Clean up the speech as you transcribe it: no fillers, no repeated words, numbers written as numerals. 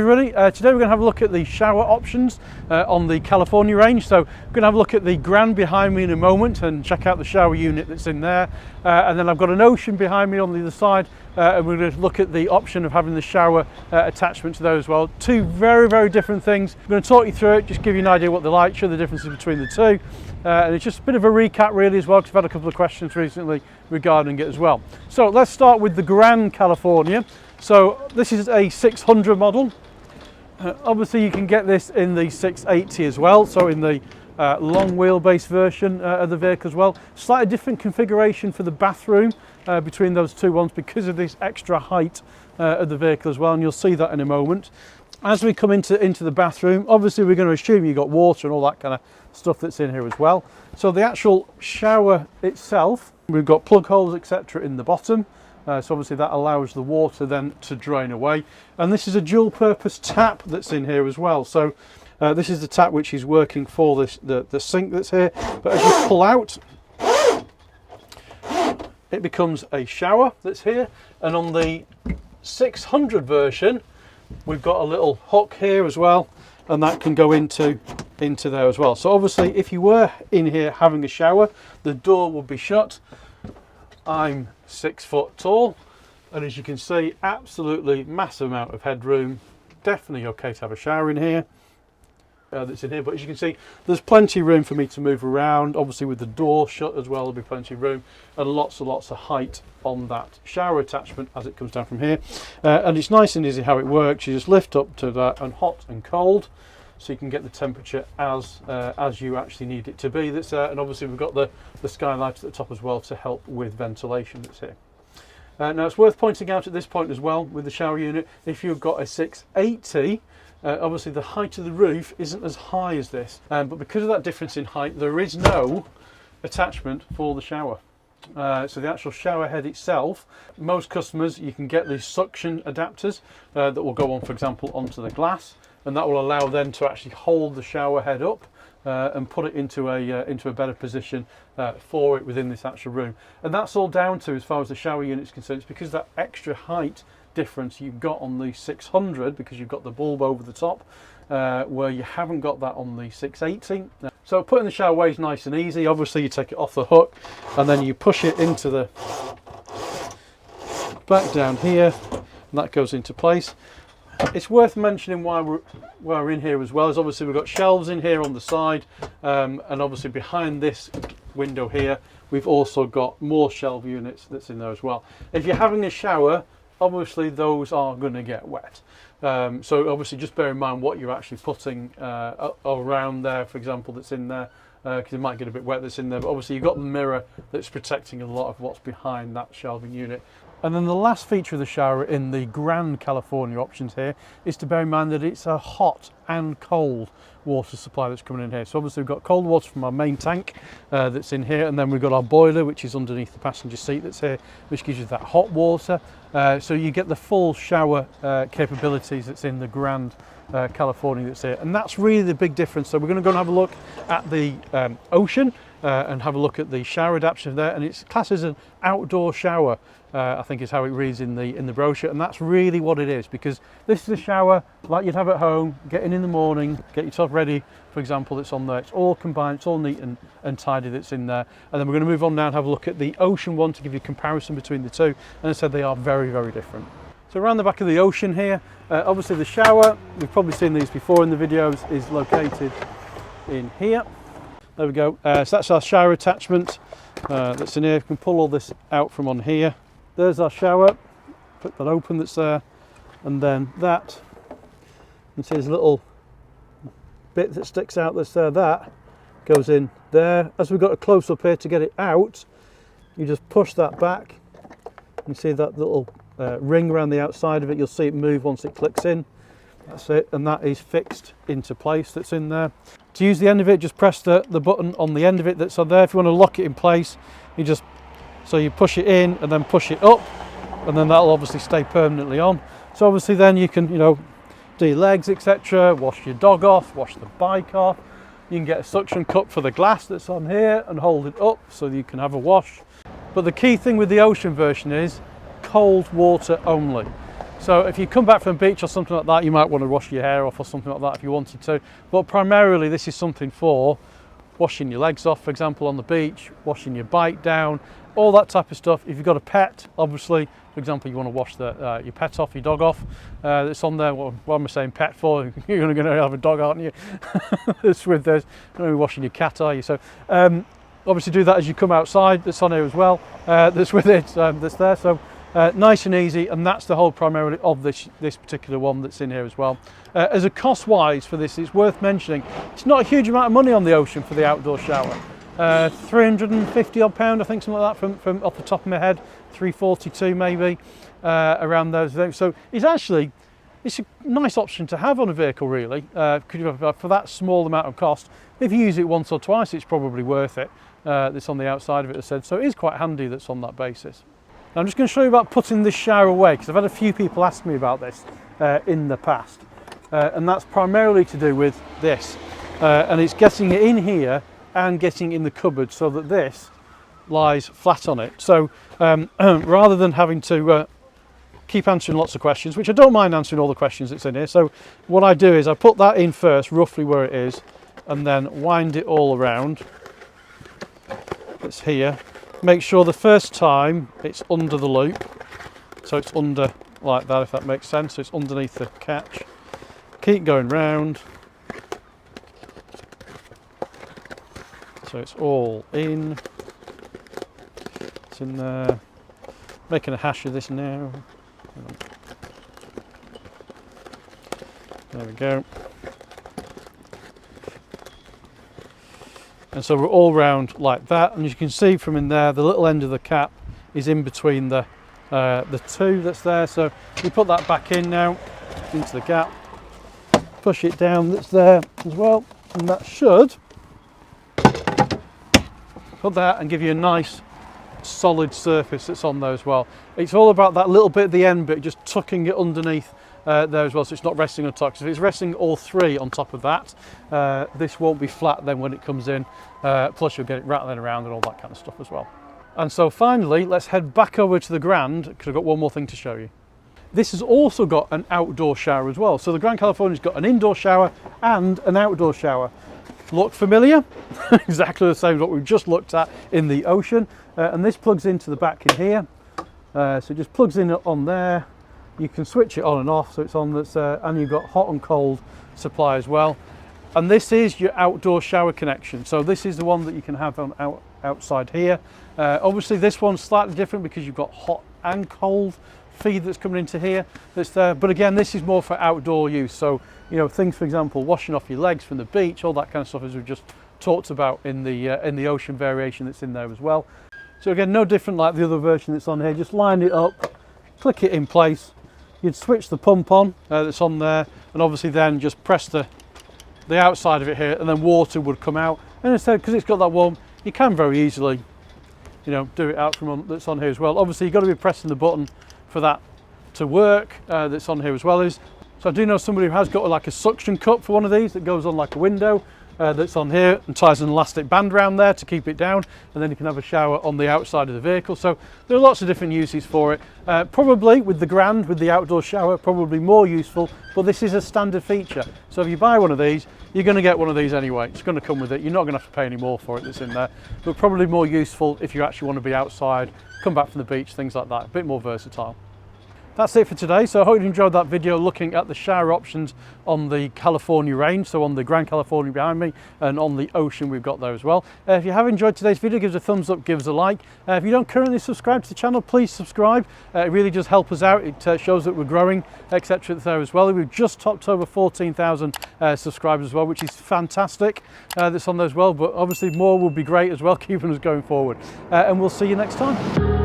everybody, today we're going to have a look at the shower options on the California range. So we're going to have a look at the Grand behind me in a moment and check out the shower unit that's in there, and then I've got an Ocean behind me on the other side, and we're going to look at the option of having the shower attachment to those as well. Two very different things. I'm going to talk you through it, just give you an idea what they're like, show the differences between the two, and it's just a bit of a recap really as well, because I've had a couple of questions recently regarding it as well. So let's start with the Grand California. So this is a 600 model. Obviously you can get this in the 680 as well, so in the long wheelbase version of the vehicle as well. Slightly different configuration for the bathroom between those two ones because of this extra height of the vehicle as well, and you'll see that in a moment. As we come into the bathroom, obviously we're going to assume you've got water and all that kind of stuff that's in here as well. So the actual shower itself, we've got plug holes etc. in the bottom. So obviously that allows the water then to drain away, and this is a dual purpose tap that's in here as well. So this is the tap which is working for this the sink that's here, but as you pull out it becomes a shower that's here. And on the 600 version we've got a little hook here as well, and that can go into there as well. So obviously if you were in here having a shower, the door would be shut. I'm 6 foot tall, and as you can see, absolutely massive amount of headroom. Definitely okay to have a shower in here that's in here, but as you can see there's plenty of room for me to move around. Obviously with the door shut as well, there'll be plenty of room, and lots of height on that shower attachment as it comes down from here. And it's nice and easy how it works. You just lift up to that, and hot and cold, so you can get the temperature as you actually need it to be. That's and obviously we've got the skylight at the top as well to help with ventilation that's here. Now it's worth pointing out at this point as well with the shower unit, if you've got a 680, obviously the height of the roof isn't as high as this, but because of that difference in height there is no attachment for the shower. So the actual shower head itself, most customers, you can get these suction adapters that will go on, for example, onto the glass, and that will allow them to actually hold the shower head up and put it into a better position for it within this actual room. And that's all down to, as far as the shower unit is concerned, it's because of that extra height difference you've got on the 600, because you've got the bulb over the top, where you haven't got that on the 680. So putting the shower away is nice and easy. Obviously you take it off the hook and then you push it into the back down here, and that goes into place. It's worth mentioning why we're in here as well, is obviously we've got shelves in here on the side, and obviously behind this window here we've also got more shelf units that's in there as well. If you're having a shower, obviously those are going to get wet, so obviously just bear in mind what you're actually putting around there, for example, that's in there, because it might get a bit wet that's in there. But obviously you've got the mirror that's protecting a lot of what's behind that shelving unit. And then the last feature of the shower in the Grand California options here is to bear in mind that it's a hot and cold water supply that's coming in here. So obviously we've got cold water from our main tank that's in here, and then we've got our boiler which is underneath the passenger seat that's here, which gives you that hot water. So you get the full shower capabilities that's in the Grand California that's here, and that's really the big difference. So we're going to go and have a look at the Ocean and have a look at the shower adaptation there, and it's classed as an outdoor shower, I think is how it reads in the brochure, and that's really what it is, because this is a shower like you'd have at home, getting in the morning, get yourself ready, for example, that's on there. It's all combined, it's all neat and tidy that's in there. And then we're going to move on now and have a look at the Ocean one to give you a comparison between the two, and I said they are very different. So around the back of the Ocean here, obviously the shower, we've probably seen these before in the videos, is located in here. There we go. So that's our shower attachment that's in here. You can pull all this out from on here. There's our shower. Put that open that's there, and then that. You can see there's a little bit that sticks out that's there. That goes in there. As we've got a close up here to get it out, you just push that back. You can see that little ring around the outside of it. You'll see it move once it clicks in. That's it, and that is fixed into place that's in there. To use the end of it, just press the button on the end of it that's on there. If you want to lock it in place, you just, so you push it in and then push it up, and then that'll obviously stay permanently on. So obviously then you can, do your legs etc, wash your dog off, wash the bike off. You can get a suction cup for the glass that's on here and hold it up so you can have a wash. But the key thing with the Ocean version is cold water only. So if you come back from the beach or something like that, you might want to wash your hair off or something like that if you wanted to. But primarily this is something for washing your legs off, for example, on the beach, washing your bike down, all that type of stuff. If you've got a pet, obviously, for example, you want to wash your pet off, your dog off, that's on there. What am I saying pet for? You're going to have a dog, aren't you? It's with those. You're going to be washing your cat, are you? So obviously do that as you come outside. That's on here as well. That's with it, that's there. So nice and easy, and that's the whole primarily of this particular one that's in here as well. As a cost wise for this, it's worth mentioning, it's not a huge amount of money on the Ocean for the outdoor shower. 350 odd pound, I think, something like that from off the top of my head, 342 maybe, around those things. So it's a nice option to have on a vehicle, really, for that small amount of cost. If you use it once or twice, it's probably worth it. That's on the outside of it, as I said, so it is quite handy that's on that basis. Now I'm just going to show you about putting this shower away, because I've had a few people ask me about this in the past, and that's primarily to do with this, and it's getting it in here and getting in the cupboard so that this lies flat on it. So rather than having to keep answering lots of questions, which I don't mind answering all the questions that's in here, so what I do is I put that in first, roughly where it is, and then wind it all around. It's here. Make sure the first time it's under the loop, so it's under like that, if that makes sense, so it's underneath the catch. Keep going round, so it's all in. It's in there. Making a hash of this now. There we go. And so we're all round like that, and as you can see from in there, the little end of the cap is in between the two that's there. So we put that back in now into the gap, push it down, that's there as well, and that should put that and give you a nice solid surface that's on there as well. It's all about that little bit at the end bit, just tucking it underneath there as well, so it's not resting on top. So if it's resting all three on top of that, this won't be flat then when it comes in, plus you'll get it rattling around and all that kind of stuff as well. And so finally, let's head back over to the Grand, because I've got one more thing to show you. This has also got an outdoor shower as well. So the Grand California's got an indoor shower and an outdoor shower. Look familiar? Exactly the same as what we've just looked at in the Ocean. And this plugs into the back in here. So it just plugs in on there. You can switch it on and off, so it's on. That's and you've got hot and cold supply as well. And this is your outdoor shower connection. So this is the one that you can have on outside here. Obviously this one's slightly different because you've got hot and cold feed that's coming into here that's there, but again, this is more for outdoor use. So you know, things, for example, washing off your legs from the beach, all that kind of stuff, as we've just talked about in the Ocean variation that's in there as well. So again, no different like the other version that's on here. Just line it up, click it in place. You'd switch the pump on that's on there, and obviously then just press the outside of it here, and then water would come out. And instead, because it's got that warm, you can very easily, you know, do it out from that's on here as well. Obviously, you've got to be pressing the button for that to work. That's on here as well. So I do know somebody who has got like a suction cup for one of these that goes on like a window. That's on here and ties an elastic band around there to keep it down, and then you can have a shower on the outside of the vehicle. So there are lots of different uses for it. Probably with the Grand, with the outdoor shower, probably more useful, but this is a standard feature. So if you buy one of these, you're going to get one of these anyway. It's going to come with it. You're not going to have to pay any more for it that's in there, but probably more useful if you actually want to be outside, come back from the beach, things like that. A bit more versatile. That's it for today. So I hope you enjoyed that video looking at the shower options on the California range, so on the Grand California behind me, and on the Ocean we've got there as well. If you have enjoyed today's video, give us a thumbs up, give us a like. If you don't currently subscribe to the channel, please subscribe. It really does help us out. It shows that we're growing, etc. there as well. We've just topped over 14,000 subscribers as well, which is fantastic. That's on there as well, but obviously more would be great as well, keeping us going forward. And we'll see you next time.